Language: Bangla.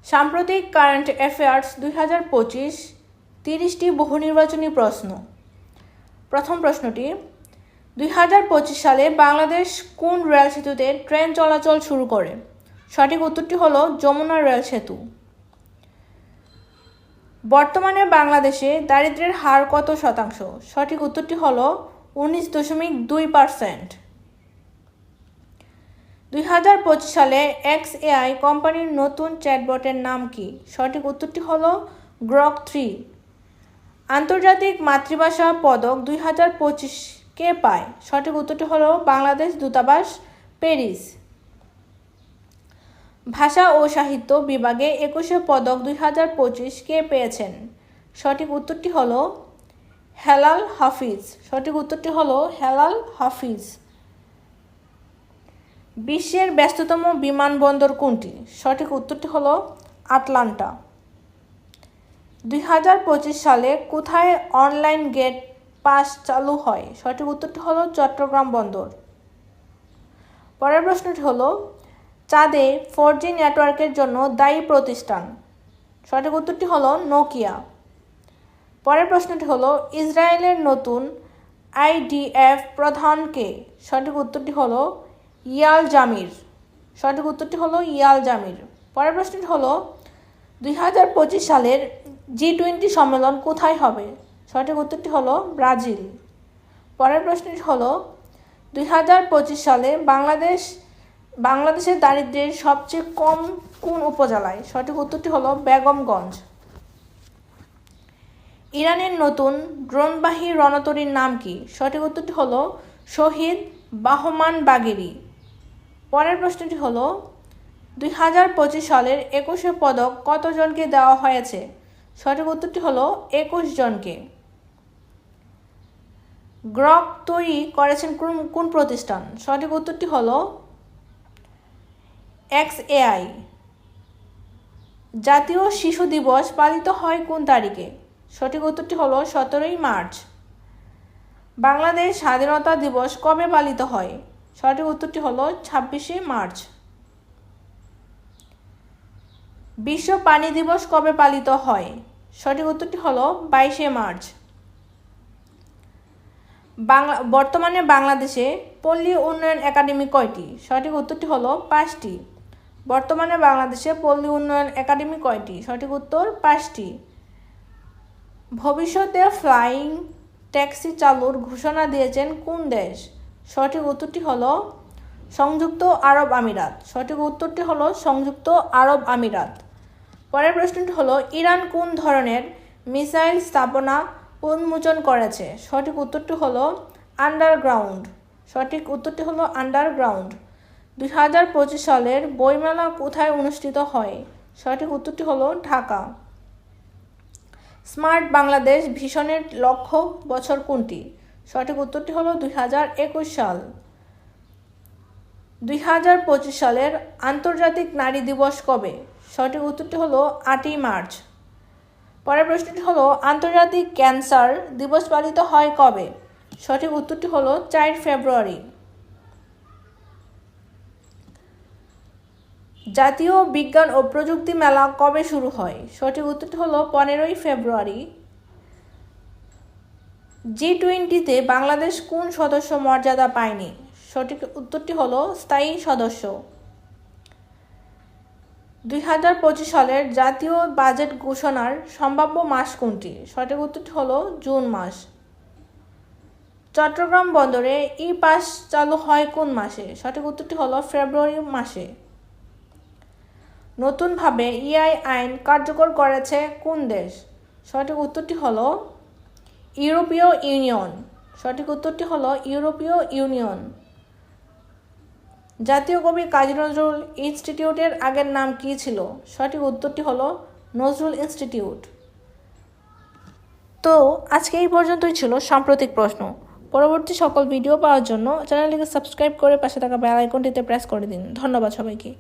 সাম্প্রতিক কারেন্ট অ্যাফেয়ার্স 2025 30টি বহু নির্বাচনী প্রশ্ন। প্রথম প্রশ্নটি, 2025 সালে বাংলাদেশ কোন রেল সেতুতে ট্রেন চলাচল শুরু করে? সঠিক উত্তরটি হলো যমুনা রেল সেতু। বর্তমানে বাংলাদেশে দারিদ্র্যের হার কত শতাংশ? সঠিক উত্তরটি হলো 19.2%। 2025 সালে XAI কোম্পানির নতুন চ্যাটবটের নাম কি? সঠিক উত্তরটি হলো গ্রক 3। আন্তর্জাতিক মাতৃভাষা পদক 2025 কে পায়? সঠিক উত্তরটি হলো বাংলাদেশ দূতাবাস, প্যারিস। ভাষা ও সাহিত্য বিভাগে 21শে পদক 2025 কে পেয়েছেন? সঠিক উত্তরটি হলো হেলাল হাফিজ। সঠিক উত্তরটি হলো হেলাল হাফিজ। বিশ্বের ব্যস্ততম বিমানবন্দর কোনটি? সঠিক উত্তরটি হলো আটলান্টা। 2025 সালে কোথায় অনলাইন গেট পাস চালু হয়? সঠিক উত্তরটি হলো চট্টগ্রাম বন্দর। পরের প্রশ্নটি হলো চাঁদে 4G নেটওয়ার্কের জন্য দায়ী প্রতিষ্ঠান? সঠিক উত্তরটি হলো নোকিয়া। পরের প্রশ্নটি হলো ইসরায়েলের নতুন IDF প্রধান কে? সঠিক উত্তরটি হলো ইয়াল জামির। সঠিক উত্তরটি হলো ইয়াল জামির। পরের প্রশ্নটি হলো 2025 সালের G20 সম্মেলন কোথায় হবে? সঠিক উত্তরটি হলো ব্রাজিল। পরের প্রশ্নটি হলো 2025 সালে বাংলাদেশের দারিদ্র্যের সবচেয়ে কম কোন উপজেলায়? সঠিক উত্তরটি হলো বেগমগঞ্জ। ইরানের নতুন ড্রোনবাহী রণতরীর নাম কি? সঠিক উত্তরটি হলো শহীদ বাহমান বাগেরি। পরের প্রশ্নটি হলো 2025 সালের 21শে পদক কতজনকে দেওয়া হয়েছে? সঠিক উত্তরটি হলো 21 জনকে। গ্রক তৈরি করেছেন কোন প্রতিষ্ঠান? সঠিক উত্তরটি হলো XAI। জাতীয় শিশু দিবস পালিত হয় কোন তারিখে? সঠিক উত্তরটি হলো 17ই মার্চ। বাংলাদেশ স্বাধীনতা দিবস কবে পালিত হয়? সঠিক উত্তরটি হলো 26শে মার্চ। বিশ্ব পানি দিবস কবে পালিত হয়? সঠিক উত্তরটি হলো 22শে মার্চ। বর্তমানে বাংলাদেশে পল্লী উন্নয়ন একাডেমি কয়টি? সঠিক উত্তরটি হলো 5টি। বর্তমানে বাংলাদেশে পল্লী উন্নয়ন একাডেমি কয়টি? সঠিক উত্তর 5টি। ভবিষ্যতে ফ্লাইং ট্যাক্সি চালুর ঘোষণা দিয়েছেন কোন দেশ? সঠিক উত্তরটি হলো সংযুক্ত আরব আমিরাত। সঠিক উত্তরটি হলো সংযুক্ত আরব আমিরাত। পরের প্রশ্নটি হলো ইরান কোন ধরনের মিসাইল স্থাপনা উন্মোচন করেছে? সঠিক উত্তরটি হলো আন্ডারগ্রাউন্ড। সঠিক উত্তরটি হলো আন্ডারগ্রাউন্ড। 2025 সালের বইমেলা কোথায় অনুষ্ঠিত হয়? সঠিক উত্তরটি হলো ঢাকা। স্মার্ট বাংলাদেশ ভিশনের লক্ষ্য বছর কোনটি? সঠিক উত্তরটি হলো 2021 সাল। 2025 সালের আন্তর্জাতিক নারী দিবস কবে? সঠিক উত্তরটি হলো 8ই মার্চ। পরের প্রশ্নটি হলো আন্তর্জাতিক ক্যান্সার দিবস পালিত হয় কবে? সঠিক উত্তরটি হলো 4 ফেব্রুয়ারি। জাতীয় বিজ্ঞান ও প্রযুক্তি মেলা কবে শুরু হয়? সঠিক উত্তরটি হলো 15ই ফেব্রুয়ারি। G20-তে বাংলাদেশ কোন সদস্য মর্যাদা পায়নি? সঠিক উত্তরটি হলো স্থায়ী সদস্য। 2025 সালের জাতীয় বাজেট ঘোষণার সম্ভাব্য মাস কোনটি? সঠিক উত্তরটি হলো জুন মাস। চট্টগ্রাম বন্দরে ই-পাস চালু হয় কোন মাসে? সঠিক উত্তরটি হলো ফেব্রুয়ারি মাসে। নতুনভাবে AI আইন কার্যকর করেছে কোন দেশ? সঠিক উত্তরটি হলো ইউরোপীয় ইউনিয়ন। সঠিক উত্তরটি হলো ইউরোপীয় ইউনিয়ন। জাতীয় কবি কাজী নজরুল ইনস্টিটিউটের আগের নাম কী ছিল? সঠিক উত্তরটি হলো নজরুল ইনস্টিটিউট। তো আজকে এই পর্যন্তই ছিল সাম্প্রতিক প্রশ্ন। পরবর্তী সকল ভিডিও পাওয়ার জন্য চ্যানেলটিকে সাবস্ক্রাইব করে পাশে থাকা বেল আইকনটিতে প্রেস করে দিন। ধন্যবাদ সবাইকে।